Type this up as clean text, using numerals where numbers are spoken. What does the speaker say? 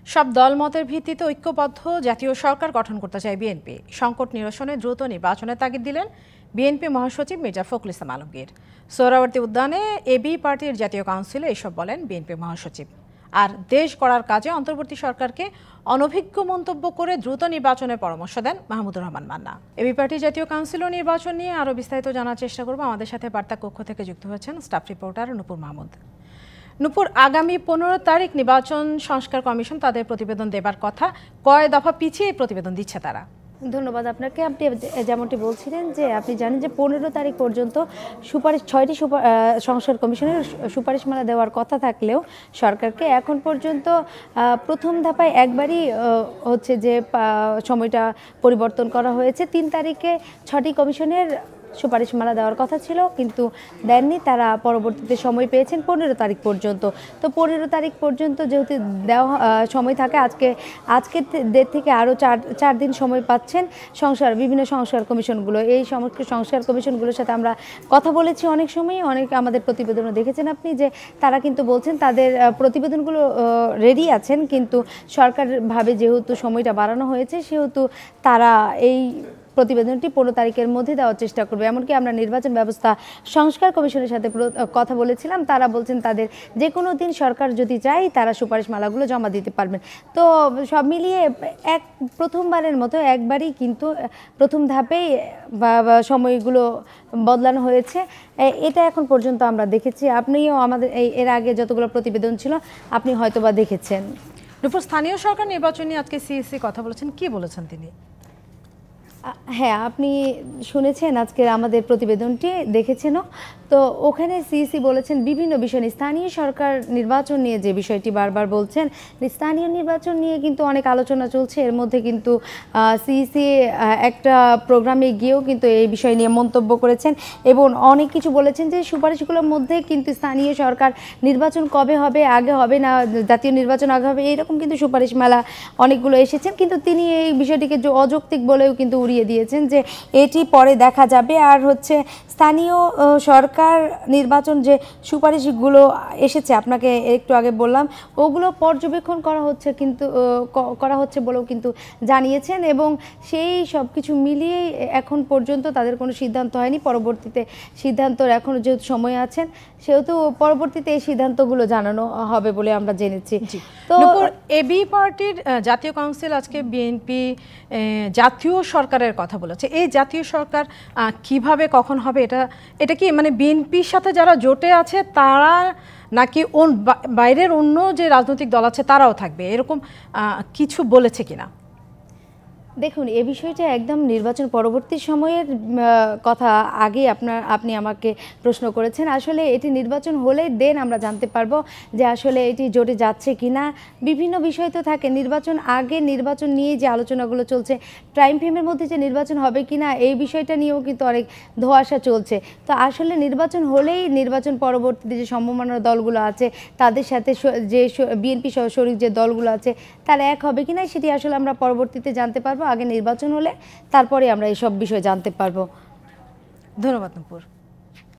সব দলমতের ভিত্তিতে ঐক্যবদ্ধ জাতীয় সরকার গঠন করতে চায় বিএনপি। সংকট নিরসনে দ্রুত নির্বাচনের তাগিদ দিলেন বিএনপি মহাসচিব মির্জা ফখরুল ইসলাম আলমগীর। সোহরাওয়ার্দী উদ্যানে এবি পার্টির জাতীয় কাউন্সিলে এসব বলেন বিএনপি মহাসচিব। আর দেশ গড়ার কাজে অন্তর্বর্তী সরকারকে অনভিজ্ঞ মন্তব্য করে দ্রুত নির্বাচনের পরামর্শ দেন মাহমুদুর রহমান মান্না। এবি পার্টির জাতীয় কাউন্সিল ও নির্বাচন নিয়ে আরও বিস্তারিত জানার চেষ্টা করব। আমাদের সাথে বার্তা কক্ষ থেকে যুক্ত হয়েছেন স্টাফ রিপোর্টার নূপুর মাহমুদ। নূপুর, আগামী 15 তারিখ নির্বাচন সংস্কার কমিশন তাদের প্রতিবেদন দেবার কথা, কয় দফা পিছিয়ে প্রতিবেদন দিচ্ছে তারা? ধন্যবাদ আপনাকে। আপনি যেমনটি বলছিলেন যে আপনি জানেন যে 15 তারিখ পর্যন্ত সুপারিশ 6টি সংস্কার কমিশনের সুপারিশমালা দেওয়ার কথা থাকলেও সরকারকে এখন পর্যন্ত প্রথম ধাপে একবারই হচ্ছে যে সময়টা পরিবর্তন করা হয়েছে। 3 তারিখে 6টি কমিশনের সুপারিশমালা দেওয়ার কথা ছিল, কিন্তু দেননি। তারা পরবর্তীতে সময় পেয়েছেন 15 তারিখ পর্যন্ত। তো 15 তারিখ পর্যন্ত যেহেতু দেওয়া সময় থাকে, আজকের ডেট থেকে আরও চার দিন সময় পাচ্ছেন বিভিন্ন সংস্কার কমিশনগুলো। এই সংস্কার কমিশনগুলোর সাথে আমরা কথা বলেছি অনেক সময়, আমাদের প্রতিবেদনও দেখেছেন আপনি, যে তারা কিন্তু বলছেন তাদের প্রতিবেদনগুলো রেডি আছেন, কিন্তু সরকার ভাবে যেহেতু সময়টা বাড়ানো হয়েছে সেহেতু তারা এই প্রতিবেদনটি 15 তারিখের মধ্যে দেওয়ার চেষ্টা করবে। এমনকি আমরা নির্বাচন ব্যবস্থা সংস্কার কমিশনের সাথে কথা বলেছিলাম, তারা বলছেন তাদের যে কোনো দিন সরকার যদি চায় তারা সুপারিশমালাগুলো জমা দিতে পারবেন। তো সব মিলিয়ে প্রথমবারের মতো একবারই কিন্তু প্রথম ধাপেই সময়গুলো বদলানো হয়েছে। এটা এখন পর্যন্ত আমরা দেখেছি। আপনিও আমাদের এর আগে যতগুলো প্রতিবেদন ছিল আপনি হয়তোবা দেখেছেন। নূপুর, স্থানীয় সরকার নির্বাচন নিয়ে আজকে সিইসি কথা বলেছেন, কি বলেছেন তিনি? হ্যাঁ, আপনি শুনেছেন আজকের আমাদের প্রতিবেদনটি, দেখেছেনও। তো ওখানে সিইসি বলেছেন বিভিন্ন বিষয় নিয়ে, স্থানীয় সরকার নির্বাচন নিয়ে যে বিষয়টি বারবার বলছেন, স্থানীয় নির্বাচন নিয়ে কিন্তু অনেক আলোচনা চলছে। এর মধ্যে কিন্তু সিইসি একটা প্রোগ্রামে গিয়েও কিন্তু এই বিষয় নিয়ে মন্তব্য করেছেন এবং অনেক কিছু বলেছেন যে সুপারিশগুলোর মধ্যে কিন্তু স্থানীয় সরকার নির্বাচন কবে হবে, আগে হবে না জাতীয় নির্বাচন আগে হবে, এইরকম কিন্তু সুপারিশমালা অনেকগুলো এসেছেন। কিন্তু তিনি এই বিষয়টিকে অযৌক্তিক বলেও কিন্তু উড়িয়ে দিয়েছেন যে এটি পরে দেখা যাবে। আর হচ্ছে স্থানীয় সরকার নির্বাচন যে সুপারিশগুলো এসেছে, আপনাকে একটু আগে বললাম, ওগুলো পর্যবেক্ষণ করা হচ্ছে বলেও কিন্তু জানিয়েছেন এবং সেই সব কিছু মিলিয়ে এখন পর্যন্ত তাদের কোনো সিদ্ধান্ত হয়নি। পরবর্তীতে সিদ্ধান্তর এখনও যেহেতু সময় আছেন, সেহেতু পরবর্তীতে এই সিদ্ধান্তগুলো জানানো হবে বলে আমরা জেনেছি। তো এবি পার্টির জাতীয় কাউন্সিল আজকে বিএনপি জাতীয় সরকারের কথা বলেছে। এই জাতীয় সরকার কিভাবে কখন হবে, এটা কি মানে বিএনপির সাথে যারা জোটে আছে তারা, নাকি বাইরের অন্য যে রাজনৈতিক দল আছে তারাও থাকবে, এরকম কিছু বলেছে কিনা? দেখুন, এই বিষয়টা একদম নির্বাচন পরবর্তী সময়ের কথা। আগে আপনি আমাকে প্রশ্ন করেছেন, আসলে এটি নির্বাচন হলেই দেন আমরা জানতে পারবো যে আসলে এটি জোটে যাচ্ছে কিনা। বিভিন্ন বিষয় তো থাকে, নির্বাচন আগে নির্বাচন নিয়ে যে আলোচনাগুলো চলছে, টাইম ফ্রেমের মধ্যে যে নির্বাচন হবে কিনা এই বিষয়টা নিয়েও কিন্তু অনেক ধোঁয়াশা চলছে। তো আসলে নির্বাচন হলেই নির্বাচন পরবর্তীতে যে সম্ভাবনার দলগুলো আছে তাদের সাথে যে বিএনপি সহ শরিক যে দলগুলো আছে তারা এক হবে কিনা, সেটি আসলে আমরা পরবর্তীতে জানতে পারবো। আগে নির্বাচন হলে তারপরে আমরা এইসব বিষয় জানতে পারবো। ধন্যবাদ নূপুর।